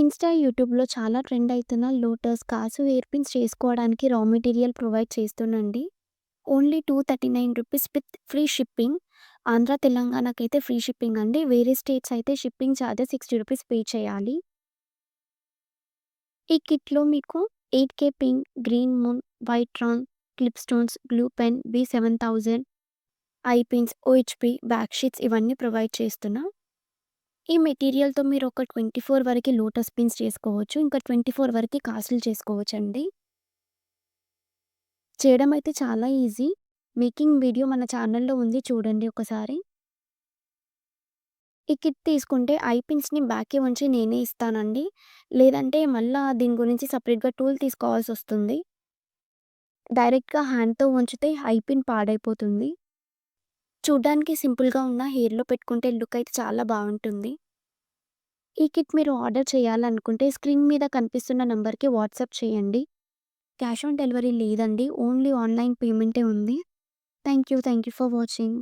Insta, యూట్యూబ్‌లో చాలా trend అయితున్న లోటస్, కాసు హెయిర్ పిన్స్ చేసుకోవడానికి రా మెటీరియల్ ప్రొవైడ్ చేస్తున్నండి. ఓన్లీ రూ. 239 విత్ ఫ్రీ షిప్పింగ్. ఆంధ్ర, తెలంగాణకైతే ఫ్రీ షిప్పింగ్ అండి. వేరే స్టేట్స్ అయితే షిప్పింగ్ ఛార్జెస్ రూ. 60 పే చేయాలి. ఈ కిట్‌లో మీకు 8K pink, green moon, white రాన్, clip stones, glue pen, B7000, eye pins, OHP, back sheets ఇవన్నీ ప్రొవైడ్ చేస్తున్నా. ఈ మెటీరియల్‌తో మీరు ఒక 24 వరకి లోటస్ పిన్స్ చేసుకోవచ్చు. ఇంకా 24 వరకి కాసులు చేసుకోవచ్చండి. చేయడం అయితే చాలా ఈజీ. మేకింగ్ వీడియో మన ఛానల్‌లో ఉంది చూడండి ఒకసారి. ఈ కిట్ తీసుకుంటే ఐ పిన్స్‌ని బ్యాక్‌కి వంచి నేనే ఇస్తానండి. లేదంటే మళ్ళా దీని గురించి సెపరేట్‌గా టూల్ తీసుకోవాల్సొస్తుంది. డైరెక్ట్‌గా హ్యాండ్‌తో వంచితే ఐ పిన్ పాడైపోతుంది. చూడ్డానికి సింపుల్‌గా ఉన్న హెయిర్‌లో పెట్టుకుంటే లుక్ అయితే చాలా బావుంటుంది. ఈ కిట్ మీరు ఆర్డర్ చేయాలనుకుంటే స్క్రీన్ మీద కనిపిస్తున్న నంబర్‌కి వాట్సాప్ చేయండి. క్యాష్ ఆన్ డెలివరీ లేదండి. ఓన్లీ ఆన్‌లైన్ పేమెంటే ఉంది. Thank you for watching.